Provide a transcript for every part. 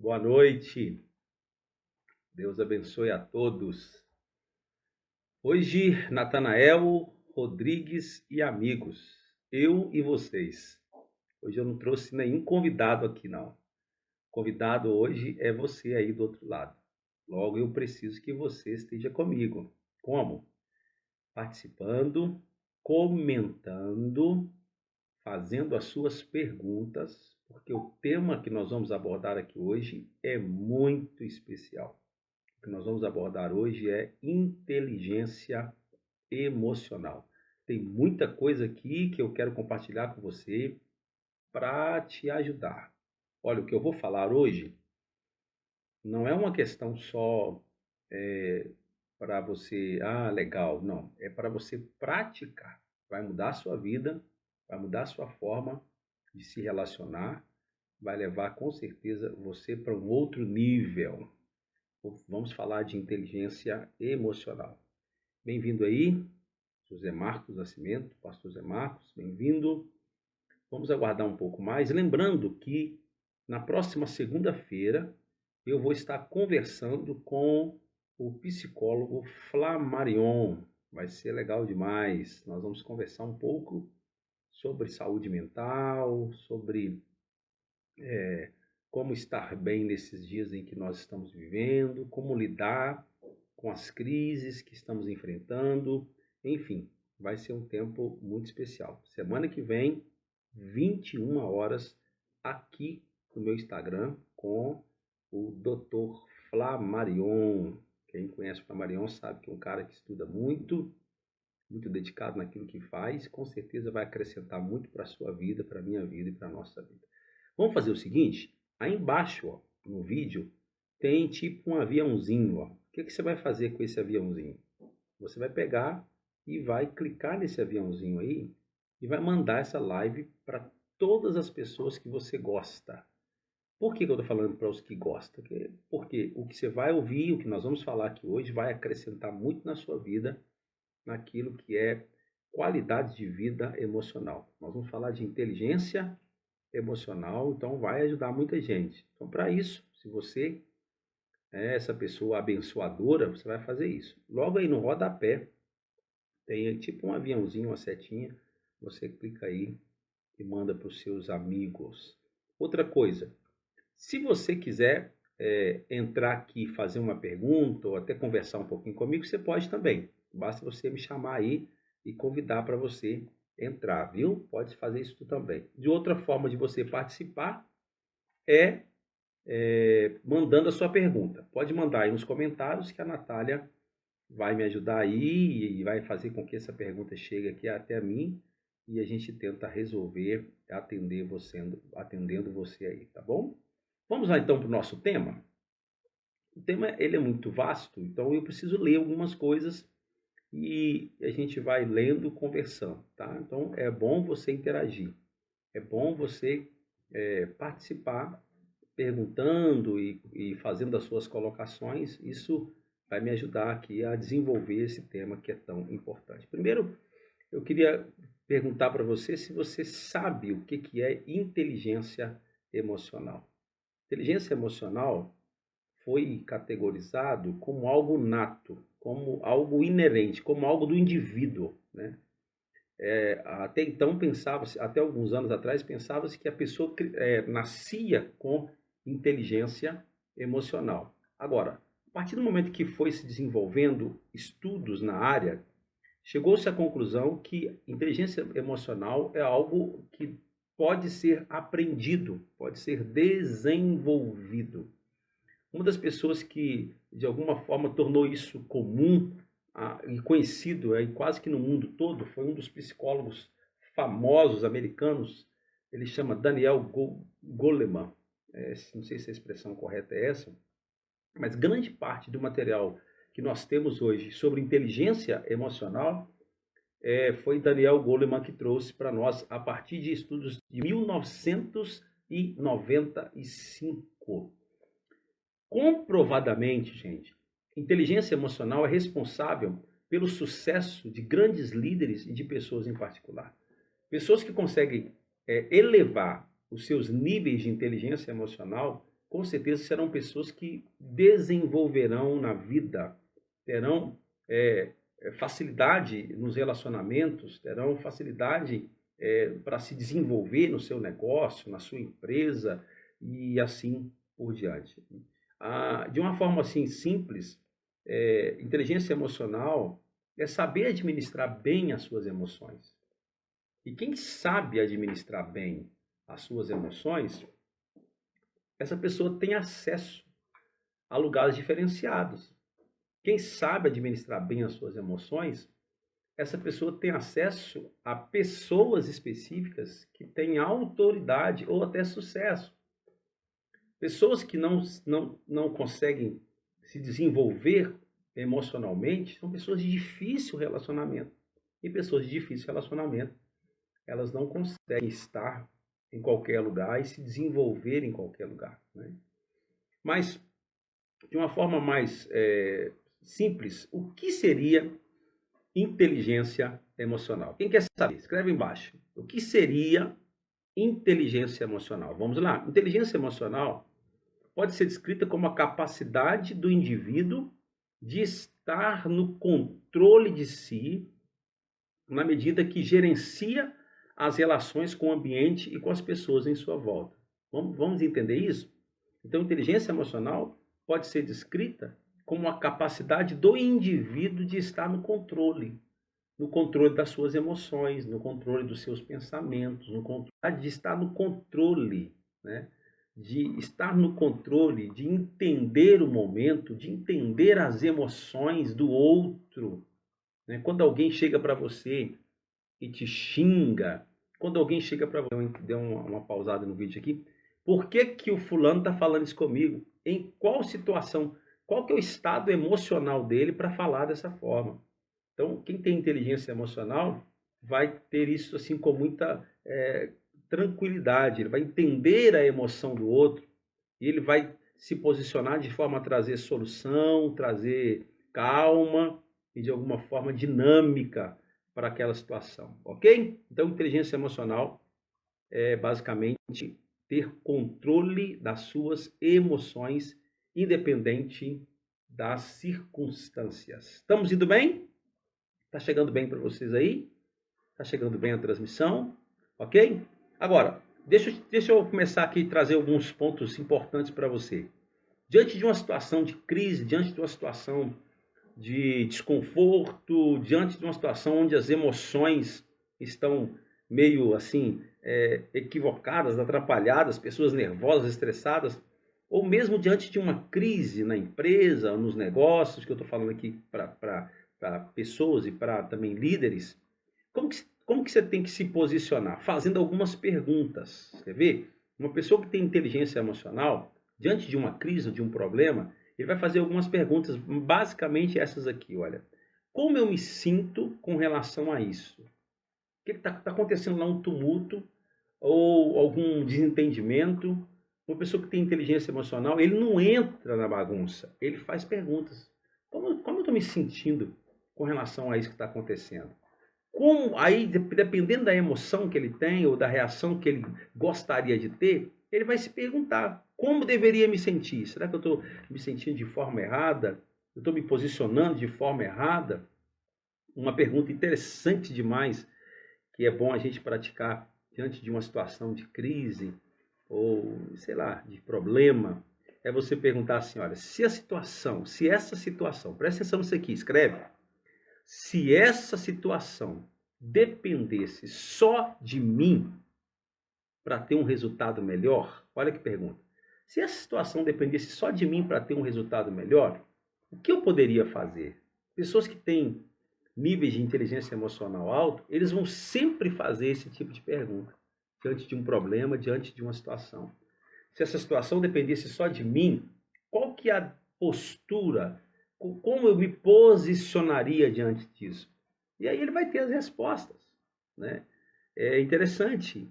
Boa noite, Deus abençoe a todos. Hoje, Natanael, Rodrigues e amigos, eu e vocês. Hoje eu não trouxe nenhum convidado aqui, não. O convidado hoje é você aí do outro lado. Logo, eu preciso que você esteja comigo. Como? Participando, comentando, fazendo as suas perguntas, porque o tema que nós vamos abordar aqui hoje é muito especial. O que nós vamos abordar hoje é inteligência emocional. Tem muita coisa aqui que eu quero compartilhar com você para te ajudar. Olha, o que eu vou falar hoje não é uma questão só para você, legal, não. É para você praticar. Vai mudar a sua vida, vai mudar a sua forma de se relacionar, vai levar com certeza você para um outro nível. Vamos falar de inteligência emocional. Bem-vindo aí, José Marcos Nascimento, pastor José Marcos, bem-vindo. Vamos aguardar um pouco mais. Lembrando que na próxima segunda-feira eu vou estar conversando com o psicólogo Flamarion. Vai ser legal demais. Nós vamos conversar um pouco sobre saúde mental, sobre como estar bem nesses dias em que nós estamos vivendo, como lidar com as crises que estamos enfrentando. Enfim, vai ser um tempo muito especial. Semana que vem, 21 horas, aqui no meu Instagram, com o Dr. Flamarion. Quem conhece o Flamarion sabe que é um cara que estuda muito, muito dedicado naquilo que faz, com certeza vai acrescentar muito para a sua vida, para a minha vida e para a nossa vida. Vamos fazer o seguinte, aí embaixo, ó, no vídeo, tem tipo um aviãozinho, ó. O que você vai fazer com esse aviãozinho? Você vai pegar e vai clicar nesse aviãozinho aí e vai mandar essa live para todas as pessoas que você gosta. Por que eu estou falando para os que gostam? Porque o que você vai ouvir, o que nós vamos falar aqui hoje, vai acrescentar muito na sua vida, naquilo que é qualidade de vida emocional. Nós vamos falar de inteligência emocional, então vai ajudar muita gente. Então, para isso, se você é essa pessoa abençoadora, você vai fazer isso. Logo aí no rodapé, tem tipo um aviãozinho, uma setinha, você clica aí e manda para os seus amigos. Outra coisa, se você quiser entrar aqui e fazer uma pergunta ou até conversar um pouquinho comigo, você pode também. Basta você me chamar aí e convidar para você entrar, viu? Pode fazer isso também. De outra forma de você participar é mandando a sua pergunta. Pode mandar aí nos comentários que a Natália vai me ajudar aí e vai fazer com que essa pergunta chegue aqui até mim e a gente tenta resolver atendendo você aí, tá bom? Vamos lá então para o nosso tema. O tema ele é muito vasto, então eu preciso ler algumas coisas e a gente vai lendo, conversando, tá? Então é bom você interagir, é bom você participar perguntando e fazendo as suas colocações, isso vai me ajudar aqui a desenvolver esse tema que é tão importante. Primeiro, eu queria perguntar para você se você sabe o que é inteligência emocional. Inteligência emocional foi categorizado como algo nato, como algo inerente, como algo do indivíduo, né? Até então pensava-se, até alguns anos atrás, pensava-se que a pessoa nascia com inteligência emocional. Agora, a partir do momento que foi se desenvolvendo estudos na área, chegou-se à conclusão que inteligência emocional é algo que pode ser aprendido, pode ser desenvolvido. Uma das pessoas que, de alguma forma, tornou isso comum e conhecido quase que no mundo todo foi um dos psicólogos famosos americanos. Ele chama Daniel Goleman. Não sei se a expressão correta é essa, mas grande parte do material que nós temos hoje sobre inteligência emocional foi Daniel Goleman que trouxe para nós a partir de estudos de 1995. Comprovadamente, gente, inteligência emocional é responsável pelo sucesso de grandes líderes e de pessoas em particular. Pessoas que conseguem elevar os seus níveis de inteligência emocional com certeza serão pessoas que desenvolverão na vida, terão facilidade nos relacionamentos, terão facilidade para se desenvolver no seu negócio, na sua empresa e assim por diante. De uma forma assim simples, inteligência emocional é saber administrar bem as suas emoções. E quem sabe administrar bem as suas emoções, essa pessoa tem acesso a lugares diferenciados. Quem sabe administrar bem as suas emoções, essa pessoa tem acesso a pessoas específicas que têm autoridade ou até sucesso. Pessoas que não conseguem se desenvolver emocionalmente são pessoas de difícil relacionamento. E pessoas de difícil relacionamento, elas não conseguem estar em qualquer lugar e se desenvolver em qualquer lugar, né? Mas, de uma forma mais simples, o que seria inteligência emocional? Quem quer saber? Escreve embaixo. O que seria inteligência emocional? Vamos lá. Inteligência emocional pode ser descrita como a capacidade do indivíduo de estar no controle de si, na medida que gerencia as relações com o ambiente e com as pessoas em sua volta. Vamos entender isso? Então, inteligência emocional pode ser descrita como a capacidade do indivíduo de estar no controle das suas emoções, no controle dos seus pensamentos, de estar no controle, né? De estar no controle, de entender o momento, de entender as emoções do outro, né? Quando alguém chega para você e te xinga, quando alguém chega para você, deu uma pausada no vídeo aqui, por que o fulano está falando isso comigo? Em qual situação? Qual que é o estado emocional dele para falar dessa forma? Então, quem tem inteligência emocional vai ter isso assim com muita tranquilidade. Ele vai entender a emoção do outro e ele vai se posicionar de forma a trazer solução, trazer calma e de alguma forma dinâmica para aquela situação, ok? Então, inteligência emocional é basicamente ter controle das suas emoções, independente das circunstâncias. Estamos indo bem? Tá chegando bem para vocês aí? Tá chegando bem a transmissão? Ok? Agora, deixa eu começar aqui a trazer alguns pontos importantes para você. Diante de uma situação de crise, diante de uma situação de desconforto, diante de uma situação onde as emoções estão meio assim equivocadas, atrapalhadas, pessoas nervosas, estressadas, ou mesmo diante de uma crise na empresa, nos negócios, que eu estou falando aqui para pessoas e para também líderes, como que você tem que se posicionar? Fazendo algumas perguntas. Quer ver? Uma pessoa que tem inteligência emocional, diante de uma crise ou de um problema, ele vai fazer algumas perguntas, basicamente essas aqui, olha. Como eu me sinto com relação a isso? O que está acontecendo lá? Um tumulto ou algum desentendimento? Uma pessoa que tem inteligência emocional, ele não entra na bagunça, ele faz perguntas. Como eu estou me sentindo com relação a isso que está acontecendo? Aí, dependendo da emoção que ele tem ou da reação que ele gostaria de ter, ele vai se perguntar, como deveria me sentir? Será que eu estou me sentindo de forma errada? Eu estou me posicionando de forma errada? Uma pergunta interessante demais, que é bom a gente praticar diante de uma situação de crise ou, sei lá, de problema, é você perguntar assim, olha, se essa situação, presta atenção nisso aqui, escreve, se essa situação dependesse só de mim para ter um resultado melhor, olha que pergunta. Se essa situação dependesse só de mim para ter um resultado melhor, o que eu poderia fazer? Pessoas que têm níveis de inteligência emocional alto, eles vão sempre fazer esse tipo de pergunta diante de um problema, diante de uma situação. Se essa situação dependesse só de mim, qual que é a postura? Como eu me posicionaria diante disso? E aí ele vai ter as respostas, né? É interessante.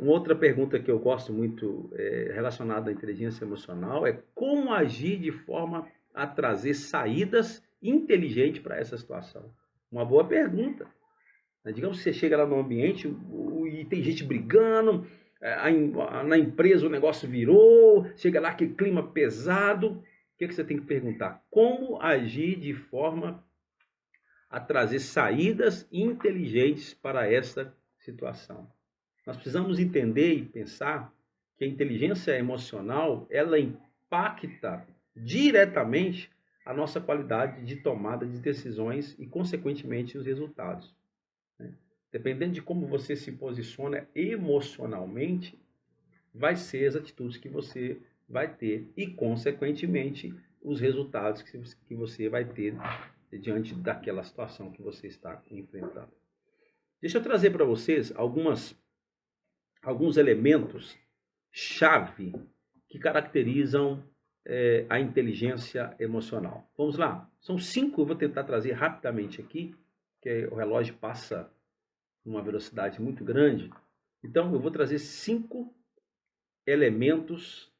Uma outra pergunta que eu gosto muito relacionada à inteligência emocional é como agir de forma a trazer saídas inteligentes para essa situação. Uma boa pergunta. Digamos que você chega lá no ambiente e tem gente brigando, na empresa o negócio virou, chega lá que clima pesado. O que você tem que perguntar? Como agir de forma a trazer saídas inteligentes para essa situação? Nós precisamos entender e pensar que a inteligência emocional, ela impacta diretamente a nossa qualidade de tomada de decisões e, consequentemente, os resultados. Dependendo de como você se posiciona emocionalmente, vai ser as atitudes que você vai ter e, consequentemente, os resultados que você vai ter diante daquela situação que você está enfrentando. Deixa eu trazer para vocês alguns elementos chave que caracterizam a inteligência emocional. Vamos lá? São 5, eu vou tentar trazer rapidamente aqui, porque o relógio passa numa velocidade muito grande. Então, eu vou trazer 5 elementos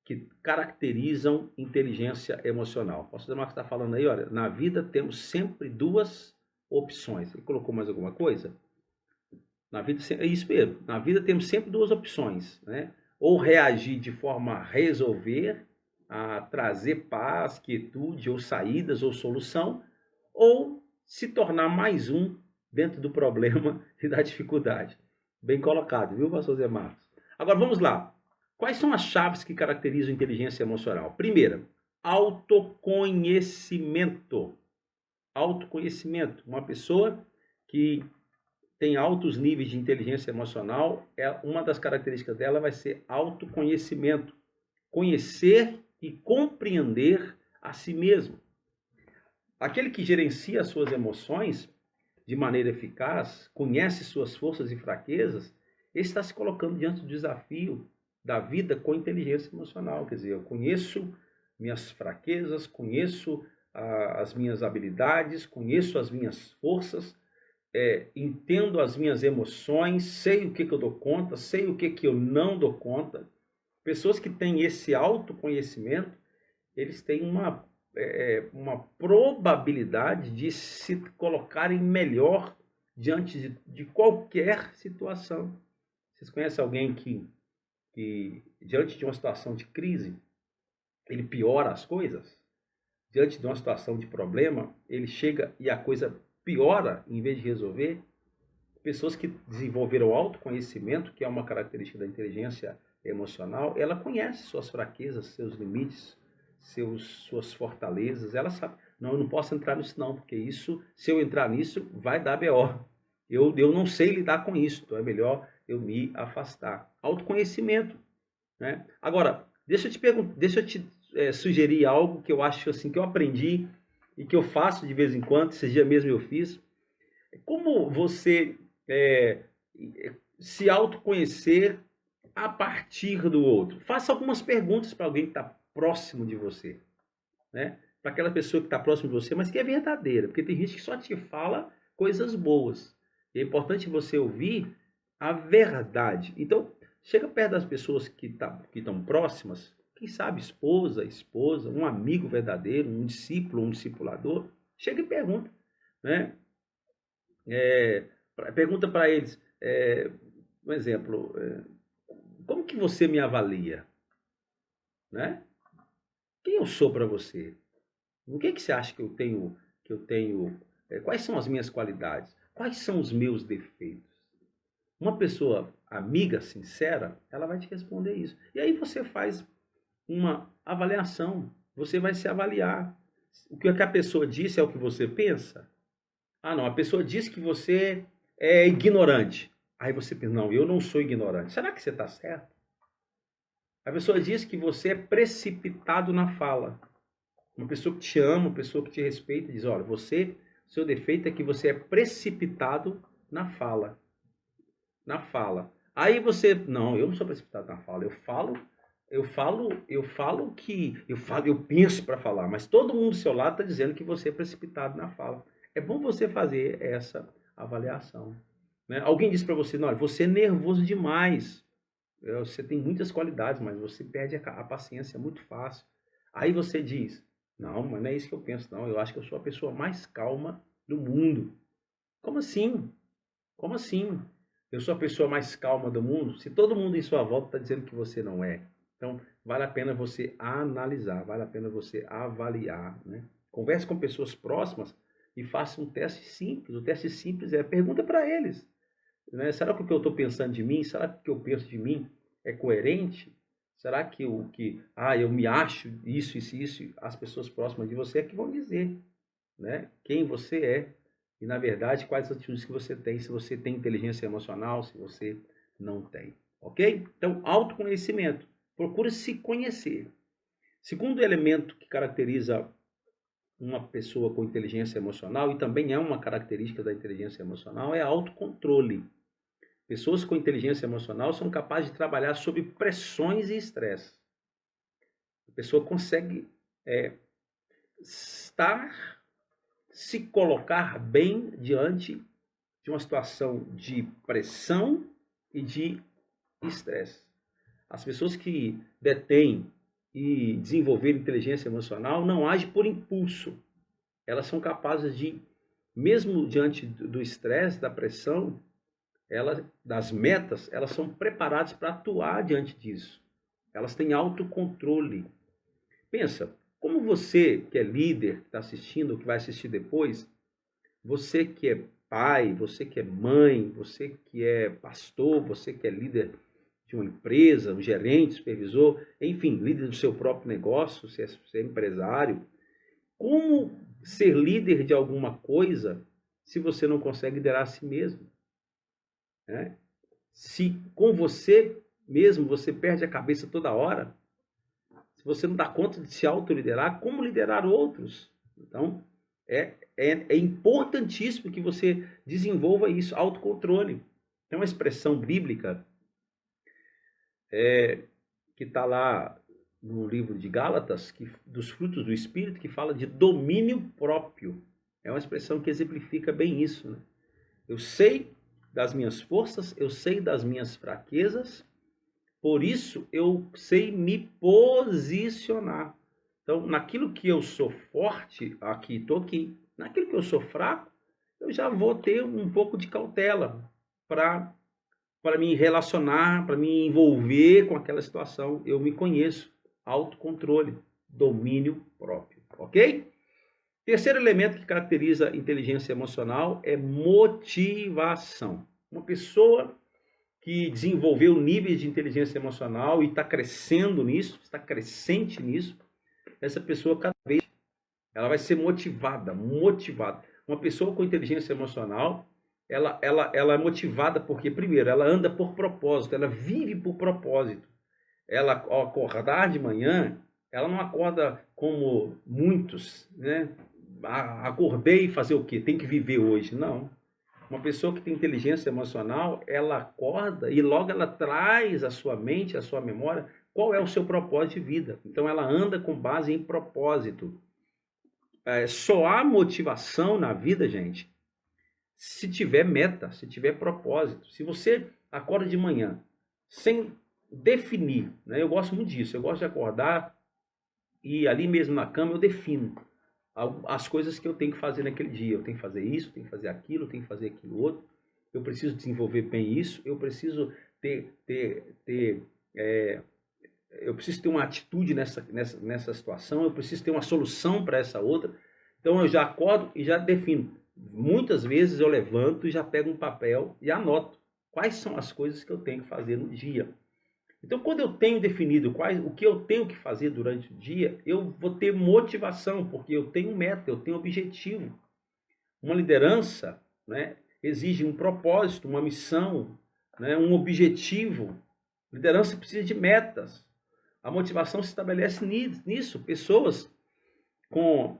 que caracterizam inteligência emocional. Posso dizer, Marcos está falando aí, olha, na vida temos sempre 2 opções. Ele colocou mais alguma coisa? Na vida, é isso mesmo. Na vida temos sempre 2 opções, né? Ou reagir de forma a resolver, a trazer paz, quietude, ou saídas, ou solução, ou se tornar mais um dentro do problema e da dificuldade. Bem colocado, viu, pastor Zé Marcos? Agora vamos lá. Quais são as chaves que caracterizam a inteligência emocional? Primeira, autoconhecimento. Autoconhecimento. Uma pessoa que tem altos níveis de inteligência emocional, uma das características dela vai ser autoconhecimento. Conhecer e compreender a si mesmo. Aquele que gerencia as suas emoções de maneira eficaz, conhece suas forças e fraquezas, ele está se colocando diante do desafio da vida com inteligência emocional. Quer dizer, eu conheço minhas fraquezas, conheço as minhas habilidades, conheço as minhas forças, entendo as minhas emoções, sei o que eu dou conta, sei o que eu não dou conta. Pessoas que têm esse autoconhecimento, eles têm uma probabilidade de se colocarem melhor diante de qualquer situação. Vocês conhecem alguém que diante de uma situação de crise, ele piora as coisas? Diante de uma situação de problema, ele chega e a coisa piora em vez de resolver? Pessoas que desenvolveram autoconhecimento, que é uma característica da inteligência emocional, ela conhece suas fraquezas, seus limites, suas fortalezas. Ela sabe, não, eu não posso entrar nisso não, porque isso, se eu entrar nisso, vai dar BO. Eu não sei lidar com isso, então é melhor eu me afastar. Autoconhecimento, né? Agora, deixa eu te sugerir algo que eu acho assim, que eu aprendi e que eu faço de vez em quando, esses dias mesmo eu fiz. Como você se autoconhecer a partir do outro? Faça algumas perguntas para alguém que está próximo de você, né? Para aquela pessoa que está próximo de você, mas que é verdadeira, porque tem gente que só te fala coisas boas. E é importante você ouvir a verdade. Então, chega perto das pessoas que estão próximas, quem sabe esposa, um amigo verdadeiro, um discípulo, um discipulador, chega e pergunta, né? Pergunta para eles, um exemplo, como que você me avalia? Né? Quem eu sou para você? O que você acha que eu tenho, quais são as minhas qualidades? Quais são os meus defeitos? Uma pessoa amiga, sincera, ela vai te responder isso. E aí você faz uma avaliação, você vai se avaliar. O que a pessoa disse é o que você pensa? Ah, não, a pessoa diz que você é ignorante. Aí você pensa, não, eu não sou ignorante. Será que você está certo? A pessoa diz que você é precipitado na fala. Uma pessoa que te ama, uma pessoa que te respeita, diz, olha, seu defeito é que você é precipitado na fala. Na fala. Aí você, não, eu não sou precipitado na fala. Eu penso para falar, mas todo mundo do seu lado está dizendo que você é precipitado na fala. É bom você fazer essa avaliação, né? Alguém disse para você, não, você é nervoso demais. Você tem muitas qualidades, mas você perde a paciência muito fácil. Aí você diz, não, mas não é isso que eu penso, não. Eu acho que eu sou a pessoa mais calma do mundo. Como assim? Como assim? Eu sou a pessoa mais calma do mundo. Se todo mundo em sua volta está dizendo que você não é. Então, vale a pena você analisar, vale a pena você avaliar, né? Converse com pessoas próximas e faça um teste simples. O teste simples é pergunta para eles, né? Será que o que eu estou pensando de mim, será que o que eu penso de mim é coerente? Será que eu me acho isso, as pessoas próximas de você é que vão dizer, né? Quem você é e, na verdade, quais as atitudes que você tem, se você tem inteligência emocional, se você não tem, ok? Então, autoconhecimento. Procure se conhecer. Segundo elemento que caracteriza uma pessoa com inteligência emocional, e também é uma característica da inteligência emocional, é autocontrole. Pessoas com inteligência emocional são capazes de trabalhar sob pressões e estresse. A pessoa consegue se colocar bem diante de uma situação de pressão e de estresse. As pessoas que detêm e desenvolveram inteligência emocional não agem por impulso. Elas são capazes de, mesmo diante do estresse, da pressão, das metas, elas são preparadas para atuar diante disso. Elas têm autocontrole. Pensa, como você que é líder, que está assistindo, ou que vai assistir depois, você que é pai, você que é mãe, você que é pastor, você que é líder de uma empresa, um gerente, supervisor, enfim, líder do seu próprio negócio, se é empresário, como ser líder de alguma coisa se você não consegue liderar a si mesmo? Né? Se com você mesmo você perde a cabeça toda hora, se você não dá conta de se autoliderar, como liderar outros? Então, é importantíssimo que você desenvolva isso, autocontrole. Tem uma expressão bíblica que está lá no livro de Gálatas, dos frutos do Espírito, que fala de domínio próprio. É uma expressão que exemplifica bem isso, né? Eu sei das minhas forças, eu sei das minhas fraquezas, por isso eu sei me posicionar. Então, naquilo que eu sou forte, aqui, estou aqui. Naquilo que eu sou fraco, eu já vou ter um pouco de cautela para me relacionar, para me envolver com aquela situação. Eu me conheço. Autocontrole, domínio próprio, ok? Terceiro elemento que caracteriza a inteligência emocional é motivação. Uma pessoa que desenvolveu níveis de inteligência emocional e está crescendo nisso, está crescente nisso, essa pessoa cada vez ela vai ser motivada. Uma pessoa com inteligência emocional, ela é motivada porque, primeiro, ela anda por propósito, ela vive por propósito. Ela, ao acordar de manhã, ela não acorda como muitos, né? Acordei e fazer o quê? Tem que viver hoje. Não. Uma pessoa que tem inteligência emocional, ela acorda e logo ela traz à sua mente, à sua memória, qual é o seu propósito de vida. Então ela anda com base em propósito. Só há motivação na vida, gente, se tiver meta, se tiver propósito. Se você acorda de manhã sem definir, né? Eu gosto muito disso, eu gosto de acordar e ali mesmo na cama eu defino as coisas que eu tenho que fazer naquele dia. Eu tenho que fazer isso, tenho que fazer aquilo, tenho que fazer aquilo outro. Eu preciso desenvolver bem isso, eu preciso eu preciso ter uma atitude nessa situação, eu preciso ter uma solução para essa outra. Então eu já acordo e já defino. Muitas vezes eu levanto e já pego um papel e anoto quais são as coisas que eu tenho que fazer no dia. Então, quando eu tenho definido o que eu tenho que fazer durante o dia, eu vou ter motivação, porque eu tenho meta, eu tenho objetivo. Uma liderança, né, exige um propósito, uma missão, né, um objetivo. Liderança precisa de metas. A motivação se estabelece nisso. Pessoas com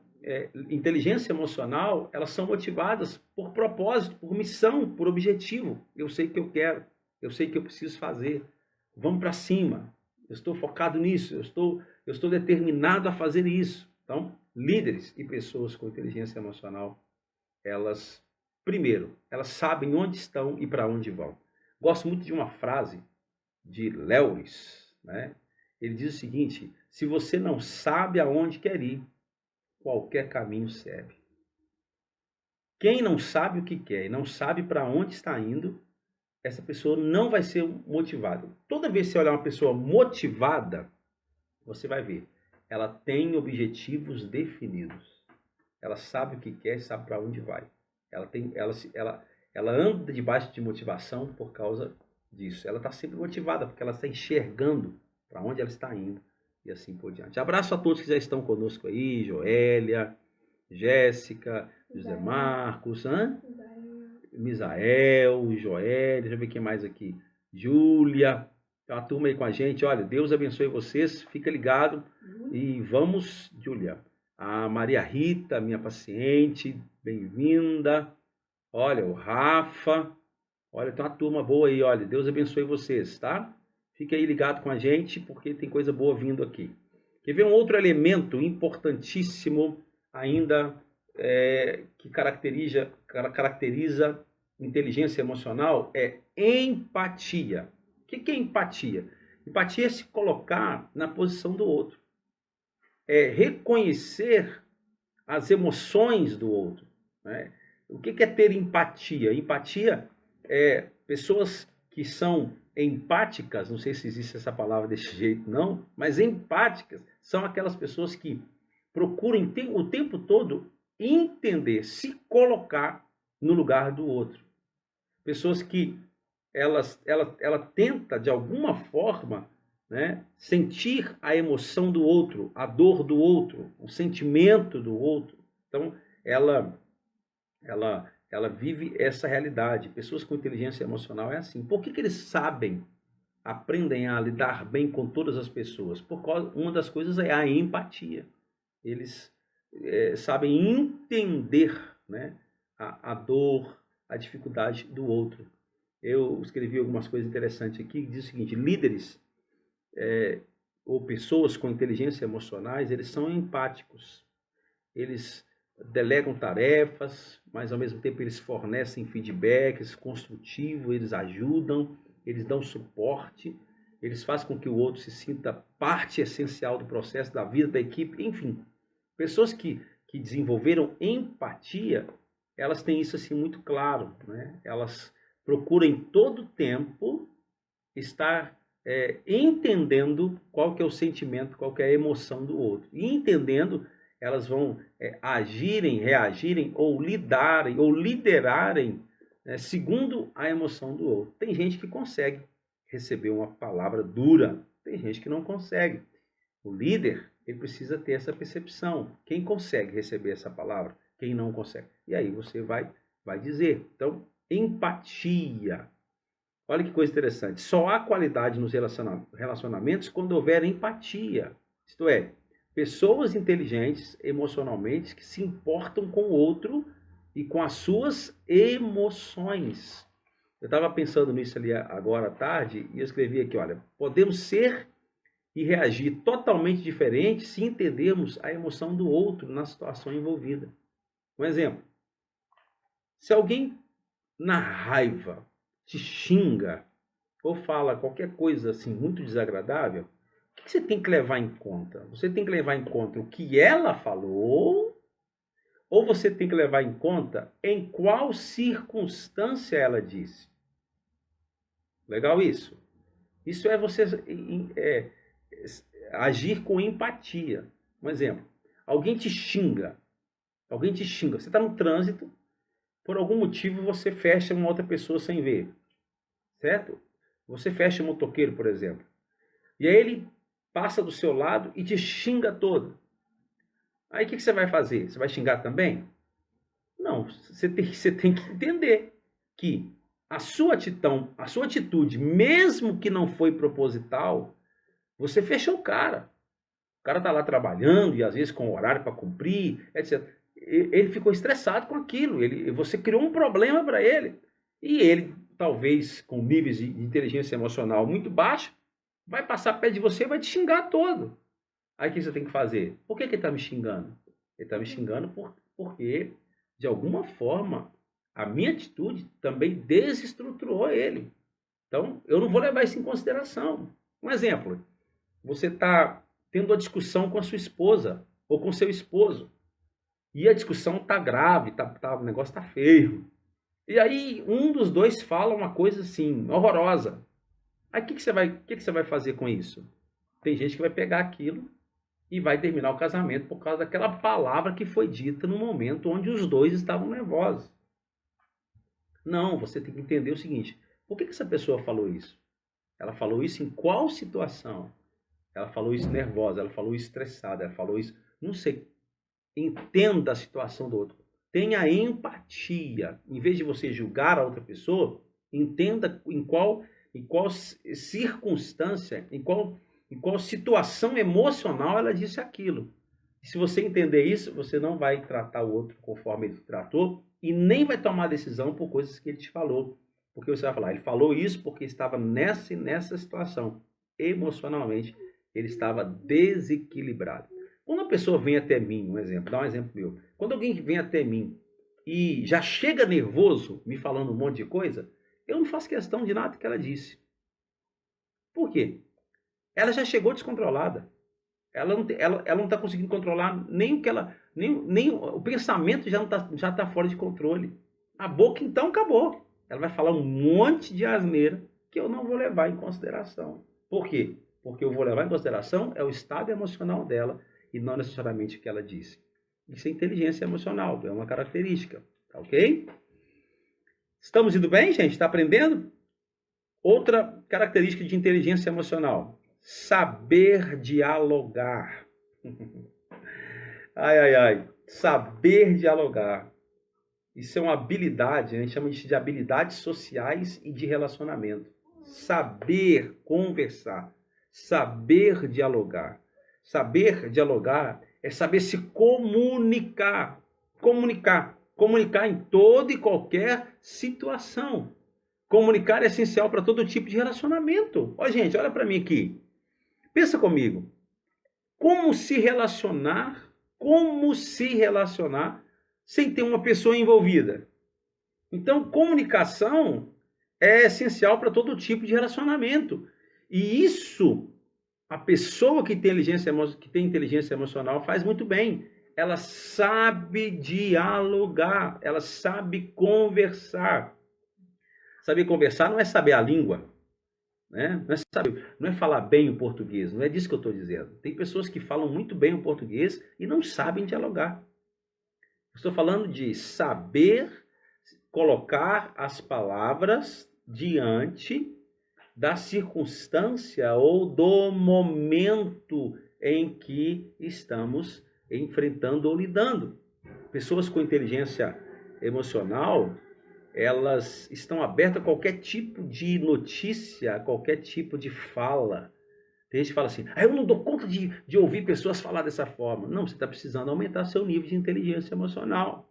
inteligência emocional, elas são motivadas por propósito, por missão, por objetivo. Eu sei o que eu quero, eu sei o que eu preciso fazer. Vamos para cima. Eu estou focado nisso, eu estou determinado a fazer isso. Então, líderes e pessoas com inteligência emocional, elas, primeiro, elas sabem onde estão e para onde vão. Gosto muito de uma frase de Lewis, né? Ele diz o seguinte: se você não sabe aonde quer ir, qualquer caminho serve. Quem não sabe o que quer e não sabe para onde está indo, essa pessoa não vai ser motivada. Toda vez que você olhar uma pessoa motivada, você vai ver, ela tem objetivos definidos. Ela sabe o que quer e sabe para onde vai. Ela anda debaixo de motivação por causa disso. Ela está sempre motivada, porque ela está enxergando para onde ela está indo e assim por diante. Abraço a todos que já estão conosco aí, Joélia, Jéssica, José Marcos, Misael, Joélia, deixa eu ver quem mais aqui, Júlia, tem uma turma aí com a gente. Olha, Deus abençoe vocês, fica ligado e vamos, Júlia. A Maria Rita, minha paciente, bem-vinda. Olha, o Rafa. Olha, tem uma turma boa aí, olha. Deus abençoe vocês, tá? Fique aí ligado com a gente, porque tem coisa boa vindo aqui. Quer ver um outro elemento importantíssimo ainda que caracteriza inteligência emocional? É empatia. O que é empatia? Empatia é se colocar na posição do outro. É reconhecer as emoções do outro, né? O que é ter empatia? Empatia é pessoas que são empáticas, não sei se existe essa palavra desse jeito não, mas empáticas são aquelas pessoas que procuram o tempo todo entender, se colocar no lugar do outro. Pessoas que ela tenta de alguma forma, né, sentir a emoção do outro, a dor do outro, o sentimento do outro. Então, ela vive essa realidade. Pessoas com inteligência emocional é assim. Por que eles aprendem a lidar bem com todas as pessoas? Uma das coisas é a empatia. Eles sabem entender, né, a dor, a dificuldade do outro. Eu escrevi algumas coisas interessantes aqui, que diz o seguinte: líderes ou pessoas com inteligência emocionais, eles são empáticos. Eles delegam tarefas, mas ao mesmo tempo eles fornecem feedbacks construtivos, eles ajudam, eles dão suporte, eles fazem com que o outro se sinta parte essencial do processo, da vida da equipe, enfim. Pessoas que desenvolveram empatia, elas têm isso assim muito claro, né? Elas procuram em todo tempo estar entendendo qual que é o sentimento, qual que é a emoção do outro. E entendendo, elas vão agirem, reagirem ou lidarem ou liderarem segundo a emoção do outro. Tem gente que consegue receber uma palavra dura, tem gente que não consegue. O líder, ele precisa ter essa percepção. Quem consegue receber essa palavra? Quem não consegue? E aí você vai dizer. Então, empatia. Olha que coisa interessante. Só há qualidade nos relacionamentos quando houver empatia. Isto é, pessoas inteligentes emocionalmente que se importam com o outro e com as suas emoções. Eu estava pensando nisso ali agora à tarde e eu escrevi aqui, olha, podemos ser e reagir totalmente diferente se entendermos a emoção do outro na situação envolvida. Um exemplo, se alguém na raiva te xinga ou fala qualquer coisa assim muito desagradável, o que você tem que levar em conta? Você tem que levar em conta o que ela falou ou você tem que levar em conta em qual circunstância ela disse? Legal isso? Isso é você agir com empatia. Um exemplo, alguém te xinga, você está no trânsito, por algum motivo você fecha uma outra pessoa sem ver, certo? Você fecha um motoqueiro, por exemplo, e aí ele passa do seu lado e te xinga todo. Aí o que você vai fazer? Você vai xingar também? Não, você tem que entender que a sua atitude, mesmo que não foi proposital, você fechou o cara. O cara está lá trabalhando e às vezes com horário para cumprir, etc. Ele ficou estressado com aquilo. Você criou um problema para ele. E ele, talvez com níveis de inteligência emocional muito baixos, vai passar perto de você e vai te xingar todo. Aí o que você tem que fazer? Por que ele está me xingando? Ele está me xingando porque, de alguma forma, a minha atitude também desestruturou ele. Então, eu não vou levar isso em consideração. Um exemplo, você está tendo uma discussão com a sua esposa ou com seu esposo. E a discussão está grave, o negócio está feio. E aí um dos dois fala uma coisa assim, horrorosa. Aí o que você vai fazer com isso? Tem gente que vai pegar aquilo e vai terminar o casamento por causa daquela palavra que foi dita no momento onde os dois estavam nervosos. Não, você tem que entender o seguinte, por que essa pessoa falou isso? Ela falou isso em qual situação? Ela falou isso nervosa, ela falou isso estressada, ela falou isso... Não sei. Entenda a situação do outro. Tenha empatia. Em vez de você julgar a outra pessoa, entenda em qual circunstância, em qual situação emocional ela disse aquilo. E se você entender isso, você não vai tratar o outro conforme ele tratou e nem vai tomar decisão por coisas que ele te falou. Porque você vai falar, ele falou isso porque estava nessa situação. Emocionalmente, ele estava desequilibrado. Quando a pessoa vem até mim, dá um exemplo meu. Quando alguém vem até mim e já chega nervoso, me falando um monte de coisa, eu não faço questão de nada que ela disse. Por quê? Ela já chegou descontrolada. Ela não está conseguindo controlar nem o que ela... Nem o pensamento já tá fora de controle. A boca, então, acabou. Ela vai falar um monte de asneira que eu não vou levar em consideração. Por quê? Porque eu vou levar em consideração é o estado emocional dela e não necessariamente o que ela disse. Isso é inteligência emocional, é uma característica, tá ok? Estamos indo bem, gente? Está aprendendo? Outra característica de inteligência emocional, saber dialogar. Saber dialogar. Isso é uma habilidade, a gente chama de habilidades sociais e de relacionamento. Saber conversar, saber dialogar. Saber dialogar é saber se comunicar. Comunicar em toda e qualquer situação. Comunicar é essencial para todo tipo de relacionamento. Ó, gente, olha para mim aqui. Pensa comigo. Como se relacionar sem ter uma pessoa envolvida? Então, comunicação é essencial para todo tipo de relacionamento. E isso, a pessoa que tem inteligência emocional faz muito bem. Ela sabe dialogar, ela sabe conversar. Saber conversar não é saber a língua, né? Não é falar bem o português, não é disso que eu estou dizendo. Tem pessoas que falam muito bem o português e não sabem dialogar. Estou falando de saber colocar as palavras diante da circunstância ou do momento em que estamos enfrentando ou lidando. Pessoas com inteligência emocional, elas estão abertas a qualquer tipo de notícia, a qualquer tipo de fala. Tem gente que fala assim, eu não dou conta de ouvir pessoas falar dessa forma. Não, você está precisando aumentar seu nível de inteligência emocional.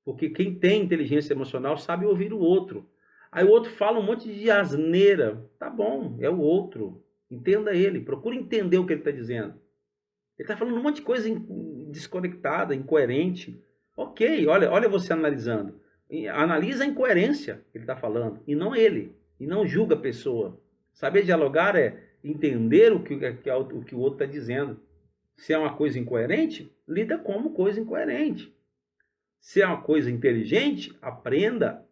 Porque quem tem inteligência emocional sabe ouvir o outro. Aí o outro fala um monte de asneira. Tá bom, é o outro. Entenda ele, procure entender o que ele está dizendo. Ele está falando um monte de coisa desconectada, incoerente. Ok, olha você analisando. Analisa a incoerência que ele está falando, e não ele. E não julga a pessoa. Saber dialogar é entender o que o outro está dizendo. Se é uma coisa incoerente, lida como coisa incoerente. Se é uma coisa inteligente, aprenda.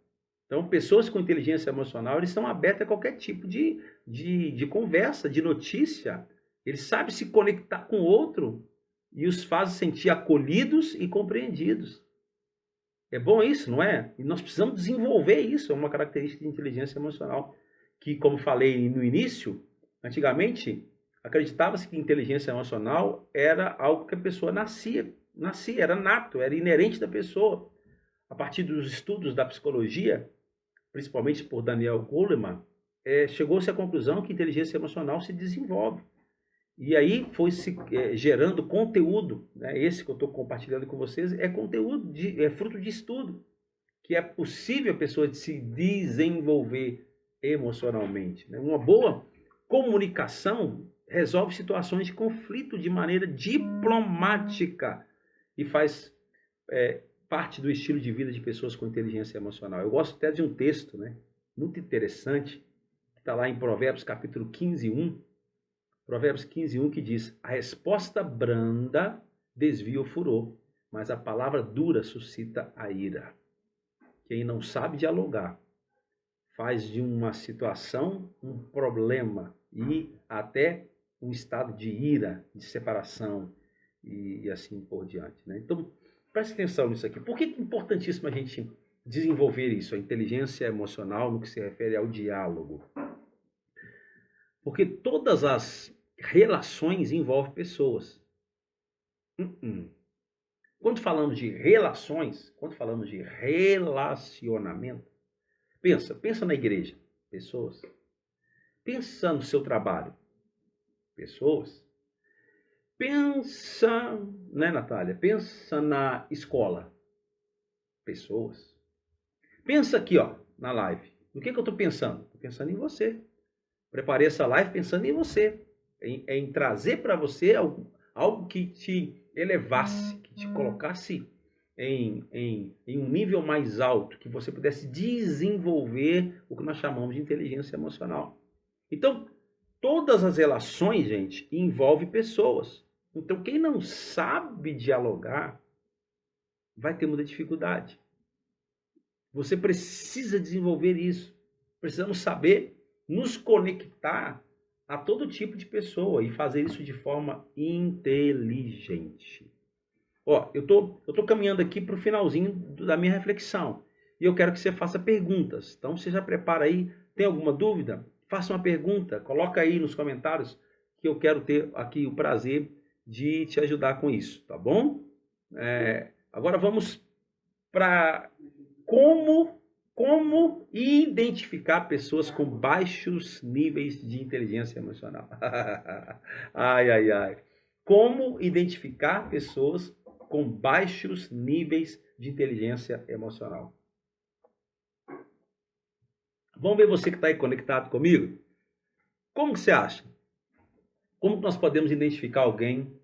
Então, pessoas com inteligência emocional, eles estão abertos a qualquer tipo de conversa, de notícia. Eles sabem se conectar com o outro e os faz sentir acolhidos e compreendidos. É bom isso, não é? E nós precisamos desenvolver isso, é uma característica de inteligência emocional. Que, como falei no início, antigamente, acreditava-se que inteligência emocional era algo que a pessoa nascia, era nato, era inerente da pessoa. A partir dos estudos da psicologia, principalmente por Daniel Goleman, chegou-se à conclusão que inteligência emocional se desenvolve. E aí foi se gerando conteúdo, né? Esse que eu estou compartilhando com vocês é conteúdo, é fruto de estudo, que é possível a pessoa se desenvolver emocionalmente, né? Uma boa comunicação resolve situações de conflito de maneira diplomática e faz parte do estilo de vida de pessoas com inteligência emocional. Eu gosto até de um texto, né, muito interessante, que está lá em Provérbios capítulo 15:1, Provérbios 15:1, que diz: a resposta branda desvia o furor, mas a palavra dura suscita a ira. Quem não sabe dialogar faz de uma situação um problema e até um estado de ira, de separação e assim por diante, né? Então, preste atenção nisso aqui. Por que é importantíssimo a gente desenvolver isso, a inteligência emocional no que se refere ao diálogo? Porque todas as relações envolvem pessoas. Quando falamos de relações, quando falamos de relacionamento, pensa na igreja, pessoas. Pensa no seu trabalho, pessoas. Pensa, né, Natália? Pensa na escola, pessoas. Pensa aqui, ó, na live. No que eu estou pensando? Estou pensando em você. Preparei essa live pensando em você, em trazer para você algo que te elevasse, que te colocasse em um nível mais alto, que você pudesse desenvolver o que nós chamamos de inteligência emocional. Então, todas as relações, gente, envolvem pessoas. Então, quem não sabe dialogar vai ter muita dificuldade. Você precisa desenvolver isso. Precisamos saber nos conectar a todo tipo de pessoa e fazer isso de forma inteligente. Ó, eu tô caminhando aqui para o finalzinho da minha reflexão e eu quero que você faça perguntas. Então, você já prepara aí. Tem alguma dúvida? Faça uma pergunta. Coloca aí nos comentários que eu quero ter aqui o prazer de te ajudar com isso, tá bom? Agora vamos para como identificar pessoas com baixos níveis de inteligência emocional. Ai, ai, ai. Como identificar pessoas com baixos níveis de inteligência emocional. Vamos ver você que está aí conectado comigo? Como que você acha? Como que nós podemos identificar alguém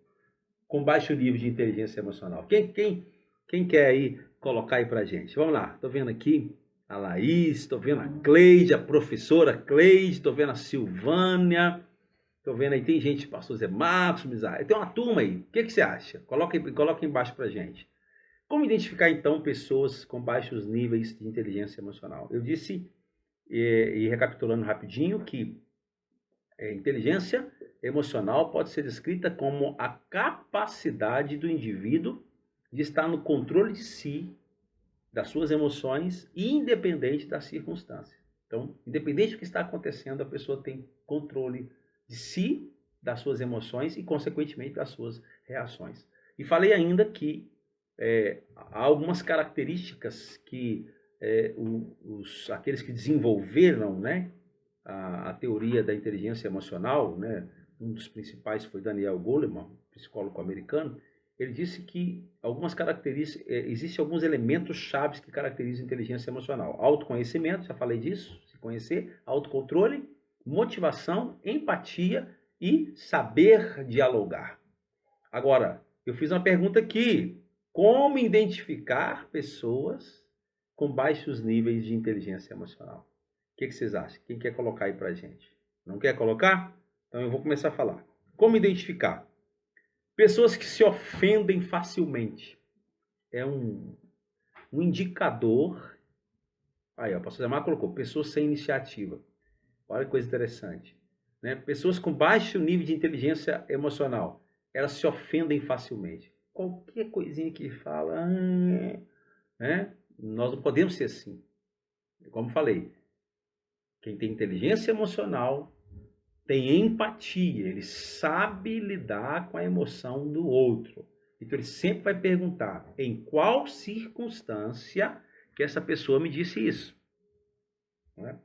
com baixo nível de inteligência emocional? Quem quer aí colocar aí pra gente? Vamos lá, tô vendo aqui a Laís, tô vendo a Cleide, a professora Cleide, tô vendo a Silvânia, tô vendo aí, tem gente, pastor Zé Marcos, tem uma turma aí, o que você acha? Coloca embaixo pra gente. Como identificar então pessoas com baixos níveis de inteligência emocional? Eu disse, e recapitulando rapidinho, que inteligência emocional pode ser descrita como a capacidade do indivíduo de estar no controle de si, das suas emoções, independente da circunstância. Então, independente do que está acontecendo, a pessoa tem controle de si, das suas emoções e, consequentemente, das suas reações. E falei ainda que há algumas características que aqueles que desenvolveram, né, a teoria da inteligência emocional, né, um dos principais foi Daniel Goleman, psicólogo americano. Ele disse que algumas características, existem alguns elementos chaves que caracterizam a inteligência emocional. Autoconhecimento, já falei disso, se conhecer, autocontrole, motivação, empatia e saber dialogar. Agora, eu fiz uma pergunta aqui: como identificar pessoas com baixos níveis de inteligência emocional? O que vocês acham? Quem quer colocar aí pra gente? Não quer colocar? Então eu vou começar a falar. Como identificar? Pessoas que se ofendem facilmente. É um indicador. Aí, ó, o pastor Zé Marcos colocou, pessoas sem iniciativa. Olha que coisa interessante. Né? Pessoas com baixo nível de inteligência emocional. Elas se ofendem facilmente. Qualquer coisinha que fala, né? Nós não podemos ser assim. Como falei, quem tem inteligência emocional tem empatia, ele sabe lidar com a emoção do outro. Então ele sempre vai perguntar em qual circunstância que essa pessoa me disse isso.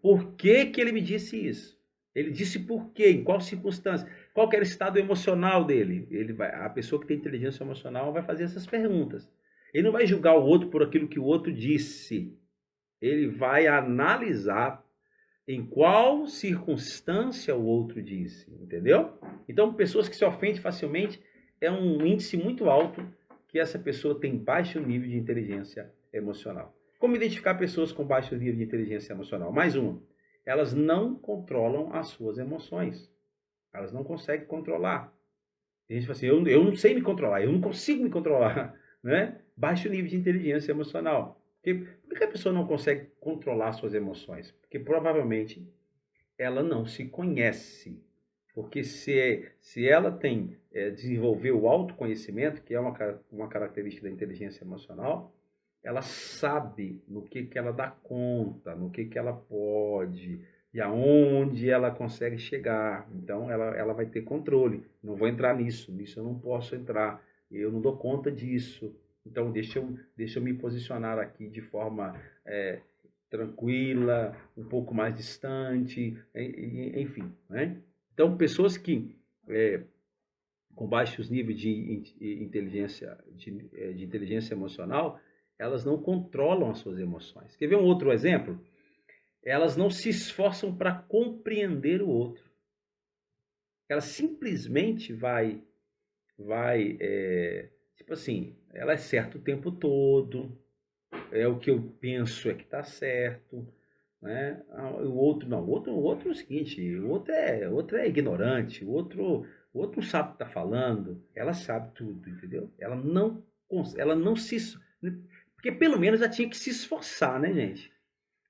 Por que que ele me disse isso? Ele disse por quê? Em qual circunstância? Qual que era o estado emocional dele? A pessoa que tem inteligência emocional vai fazer essas perguntas. Ele não vai julgar o outro por aquilo que o outro disse. Ele vai analisar em qual circunstância o outro disse, entendeu? Então, pessoas que se ofendem facilmente é um índice muito alto que essa pessoa tem baixo nível de inteligência emocional. Como identificar pessoas com baixo nível de inteligência emocional? Mais uma, elas não controlam as suas emoções. Elas não conseguem controlar. A gente fala assim, eu não sei me controlar, eu não consigo me controlar, né? Baixo nível de inteligência emocional. Por que a pessoa não consegue controlar suas emoções? Porque provavelmente ela não se conhece. Porque se ela desenvolveu o autoconhecimento, que é uma característica da inteligência emocional, ela sabe no que ela dá conta, no que ela pode e aonde ela consegue chegar. Então, ela vai ter controle. Não vou entrar nisso eu não posso entrar, eu não dou conta disso. Então, deixa eu me posicionar aqui de forma tranquila, um pouco mais distante, enfim. Né? Então, pessoas que com baixos níveis de inteligência emocional, elas não controlam as suas emoções. Quer ver um outro exemplo? Elas não se esforçam para compreender o outro. Ela simplesmente tipo assim, ela é certa o tempo todo, é o que eu penso é que está certo, né? O outro não, o outro é o seguinte, o outro é ignorante, o outro não sabe o que está falando, ela sabe tudo, entendeu? Ela não se, porque pelo menos ela tinha que se esforçar, né, gente?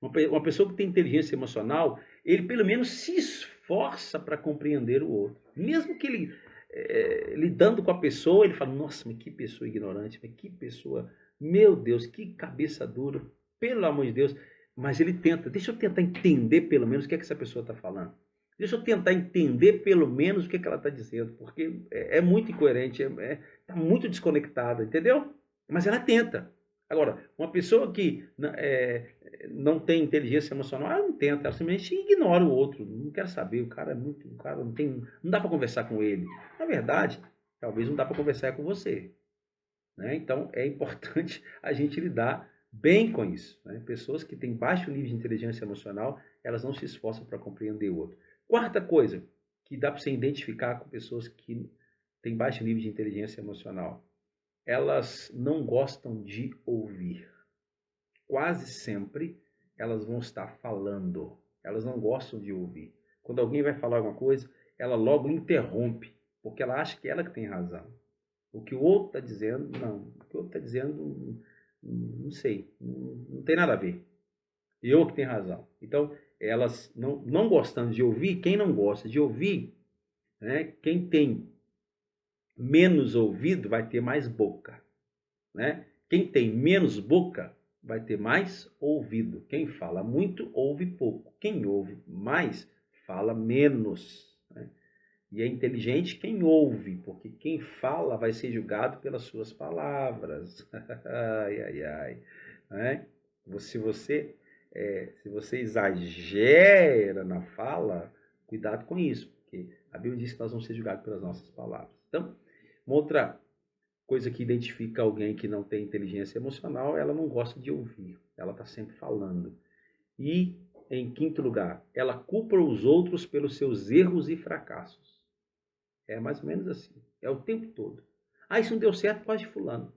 Uma pessoa que tem inteligência emocional, ele pelo menos se esforça para compreender o outro, mesmo que ele lidando com a pessoa, ele fala, nossa, mas que pessoa ignorante, mas que pessoa, meu Deus, que cabeça dura, pelo amor de Deus. Mas ele tenta, deixa eu tentar entender pelo menos o que é que essa pessoa está falando. Deixa eu tentar entender pelo menos o que é que ela está dizendo, porque é muito incoerente, está muito desconectada, entendeu? Mas ela tenta. Agora, uma pessoa que não tem inteligência emocional, ela não tenta, ela simplesmente ignora o outro, não quer saber, o cara não dá para conversar com ele. Na verdade, talvez não dá para conversar com você. Né? Então, é importante a gente lidar bem com isso. Né? Pessoas que têm baixo nível de inteligência emocional, elas não se esforçam para compreender o outro. Quarta coisa que dá para você identificar com pessoas que têm baixo nível de inteligência emocional, elas não gostam de ouvir. Quase sempre elas vão estar falando, elas não gostam de ouvir. Quando alguém vai falar alguma coisa, ela logo interrompe, porque ela acha que ela que tem razão. O que o outro está dizendo, não. O que o outro está dizendo, não sei, não tem nada a ver. Eu que tenho razão. Então, elas não gostando de ouvir, quem não gosta de ouvir, né, quem tem menos ouvido vai ter mais boca. Né? Quem tem menos boca vai ter mais ouvido. Quem fala muito, ouve pouco. Quem ouve mais, fala menos. Né? E é inteligente quem ouve, porque quem fala vai ser julgado pelas suas palavras. Ai, ai, ai. Né? Se você exagera na fala, cuidado com isso, porque a Bíblia diz que nós vamos ser julgados pelas nossas palavras. Então, uma outra coisa que identifica alguém que não tem inteligência emocional, ela não gosta de ouvir, ela está sempre falando. E, em quinto lugar, ela culpa os outros pelos seus erros e fracassos. É mais ou menos assim, é o tempo todo. Ah, isso não deu certo por causa de fulano.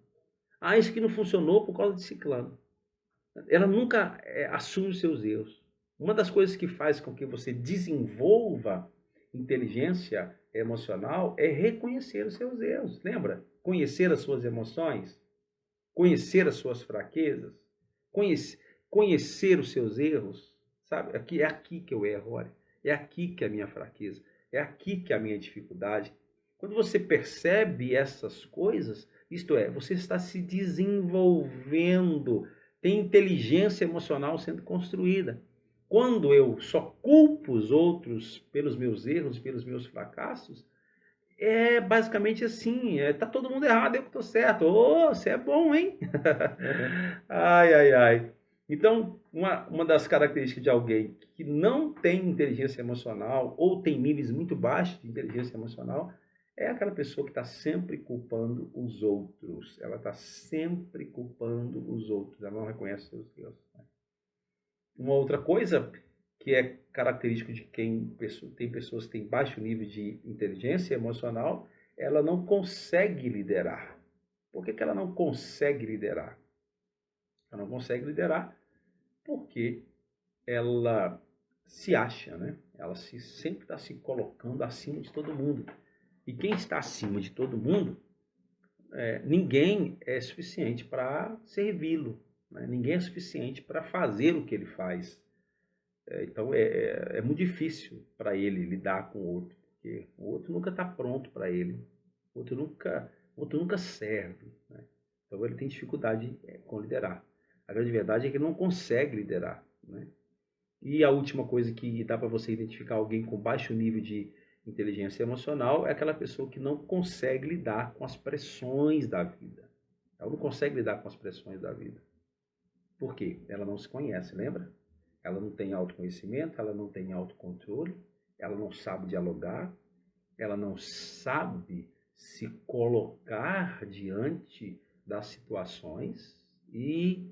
Ah, isso aqui não funcionou por causa de ciclano. Ela nunca assume os seus erros. Uma das coisas que faz com que você desenvolva inteligência emocional é reconhecer os seus erros. Lembra? Conhecer as suas emoções, conhecer as suas fraquezas, conhecer os seus erros. Sabe? É aqui que eu erro, olha. É aqui que é a minha fraqueza. É aqui que é a minha dificuldade. Quando você percebe essas coisas, isto é, você está se desenvolvendo, tem inteligência emocional sendo construída. Quando eu só culpo os outros pelos meus erros, pelos meus fracassos, é basicamente assim, tá todo mundo errado, eu que tô certo. Ô, você é bom, hein? Ai, ai, ai. Então, uma das características de alguém que não tem inteligência emocional ou tem níveis muito baixos de inteligência emocional é aquela pessoa que está sempre culpando os outros. Ela está sempre culpando os outros. Ela não reconhece seus erros. Uma outra coisa que é característico de quem tem pessoas que têm baixo nível de inteligência emocional, ela não consegue liderar. Por que ela não consegue liderar? Ela não consegue liderar porque ela se acha, né? Ela sempre está se colocando acima de todo mundo. E quem está acima de todo mundo, ninguém é suficiente para servi-lo. né? Ninguém é suficiente para fazer o que ele faz. Então é muito difícil para ele lidar com o outro, porque o outro nunca está pronto para ele, o outro nunca serve, né? Então ele tem dificuldade com liderar. A grande verdade é que ele não consegue liderar, né? E a última coisa que dá para você identificar alguém com baixo nível de inteligência emocional é aquela pessoa que não consegue lidar com as pressões da vida. Ela não consegue lidar com as pressões da vida. Por quê? Ela não se conhece, lembra? Ela não tem autoconhecimento, ela não tem autocontrole, ela não sabe dialogar, ela não sabe se colocar diante das situações e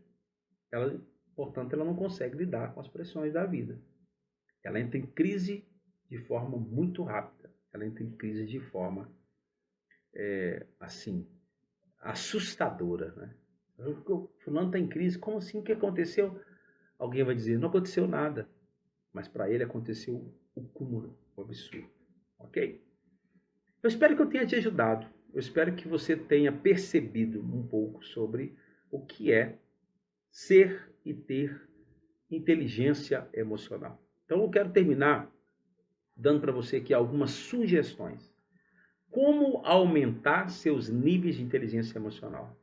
ela, portanto, ela não consegue lidar com as pressões da vida. Ela entra em crise de forma muito rápida. Ela entra em crise de forma, assim, assustadora, né? O fulano está em crise, como assim? O que aconteceu? Alguém vai dizer, não aconteceu nada. Mas para ele aconteceu o cúmulo, o absurdo. Ok? Eu espero que eu tenha te ajudado. Eu espero que você tenha percebido um pouco sobre o que é ser e ter inteligência emocional. Então eu quero terminar dando para você aqui algumas sugestões. Como aumentar seus níveis de inteligência emocional?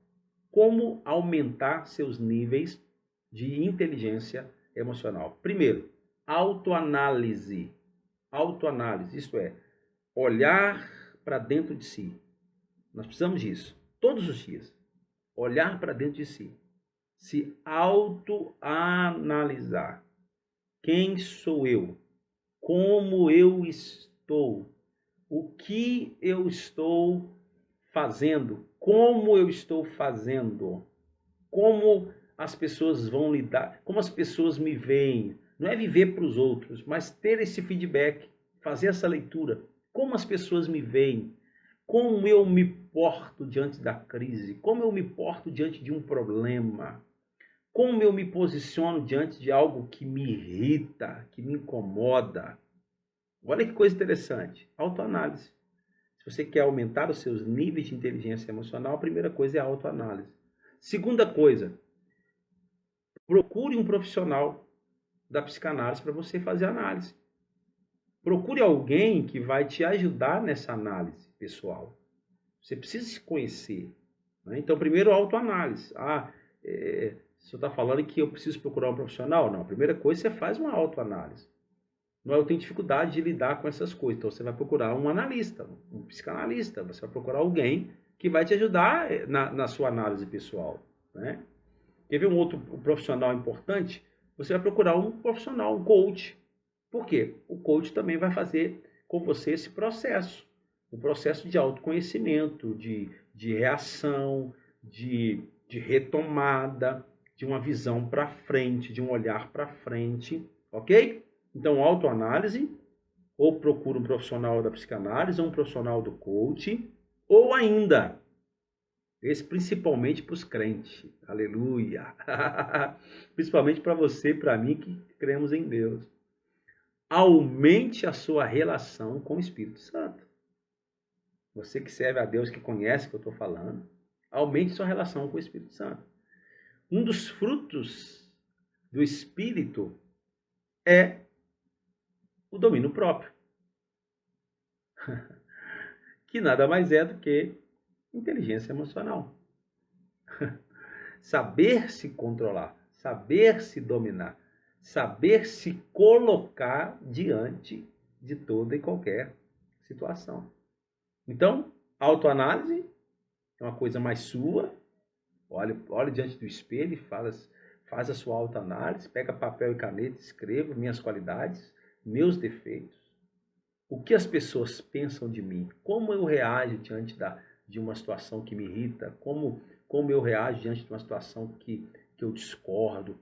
Como aumentar seus níveis de inteligência emocional? Primeiro, autoanálise. Autoanálise, isto é, olhar para dentro de si. Nós precisamos disso, todos os dias. Olhar para dentro de si. Se autoanalisar. Quem sou eu? Como eu estou? O que eu estou fazendo? Como eu estou fazendo? Como as pessoas vão lidar? Como as pessoas me veem? Não é viver para os outros, mas ter esse feedback, fazer essa leitura. Como as pessoas me veem? Como eu me porto diante da crise? Como eu me porto diante de um problema? Como eu me posiciono diante de algo que me irrita, que me incomoda? Olha que coisa interessante. Autoanálise. Se você quer aumentar os seus níveis de inteligência emocional, a primeira coisa é a autoanálise. Segunda coisa, procure um profissional da psicanálise para você fazer análise. Procure alguém que vai te ajudar nessa análise pessoal. Você precisa se conhecer, né? Então, primeiro, autoanálise. Você está falando que eu preciso procurar um profissional? Não, a primeira coisa, você faz uma autoanálise. Não, eu tenho dificuldade de lidar com essas coisas. Então, você vai procurar um analista, um psicanalista. Você vai procurar alguém que vai te ajudar na sua análise pessoal, né? Quer ver um outro profissional importante? Você vai procurar um profissional, um coach. Por quê? O coach também vai fazer com você esse processo. Um processo de autoconhecimento, de reação, de retomada, de uma visão para frente, de um olhar para frente, ok? Então, autoanálise, ou procura um profissional da psicanálise, ou um profissional do coaching, ou ainda, esse principalmente para os crentes, aleluia, principalmente para você e para mim que cremos em Deus, aumente a sua relação com o Espírito Santo. Você que serve a Deus, que conhece o que eu estou falando, aumente sua relação com o Espírito Santo. Um dos frutos do Espírito é o domínio próprio, que nada mais é do que inteligência emocional. Saber se controlar, saber se dominar, saber se colocar diante de toda e qualquer situação. Então, autoanálise é uma coisa mais sua. Olhe diante do espelho e faz a sua autoanálise, pega papel e caneta, escreva minhas qualidades, meus defeitos. O que as pessoas pensam de mim? Como eu reajo diante de uma situação que me irrita? Como eu reajo diante de uma situação que eu discordo?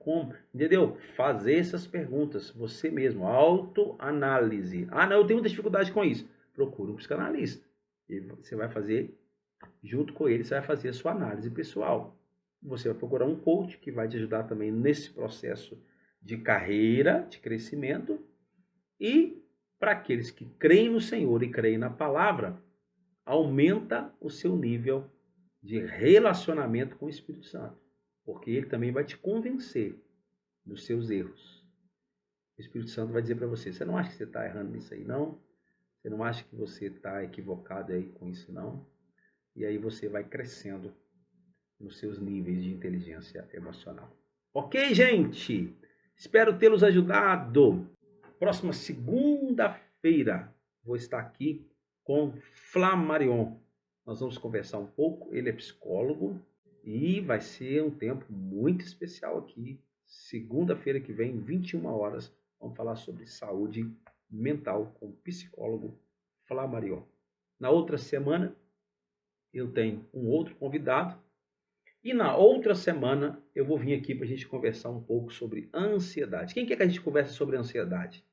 Entendeu? Fazer essas perguntas, você mesmo, autoanálise. Ah, não, eu tenho muita dificuldade com isso. Procura um psicanalista. E você vai fazer, junto com ele, você vai fazer a sua análise pessoal. Você vai procurar um coach que vai te ajudar também nesse processo de carreira, de crescimento. E para aqueles que creem no Senhor e creem na palavra, aumenta o seu nível de relacionamento com o Espírito Santo. porque ele também vai te convencer dos seus erros. O Espírito Santo vai dizer para você, você não acha que você está errando nisso aí, não? Você não acha que você está equivocado aí com isso, não? E aí você vai crescendo nos seus níveis de inteligência emocional. Ok, gente? Espero tê-los ajudado. Próxima segunda-feira vou estar aqui com Flamarion. Nós vamos conversar um pouco. Ele é psicólogo e vai ser um tempo muito especial aqui. Segunda-feira que vem, 21 horas, vamos falar sobre saúde mental com o psicólogo Flamarion. Na outra semana, eu tenho um outro convidado. E na outra semana eu vou vir aqui para a gente conversar um pouco sobre ansiedade. Quem quer que a gente converse sobre ansiedade?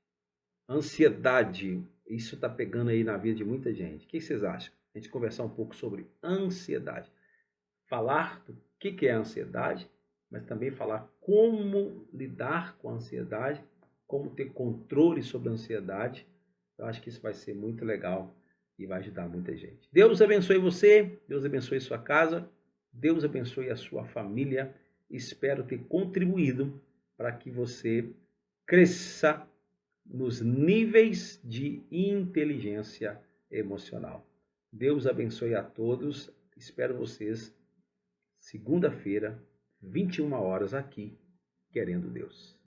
Ansiedade, isso está pegando aí na vida de muita gente. O que vocês acham? A gente conversar um pouco sobre ansiedade. Falar do que é ansiedade, mas também falar como lidar com a ansiedade, como ter controle sobre a ansiedade. Eu acho que isso vai ser muito legal e vai ajudar muita gente. Deus abençoe você, Deus abençoe sua casa. Deus abençoe a sua família. Espero ter contribuído para que você cresça nos níveis de inteligência emocional. Deus abençoe a todos. Espero vocês segunda-feira, 21 horas aqui, querendo Deus.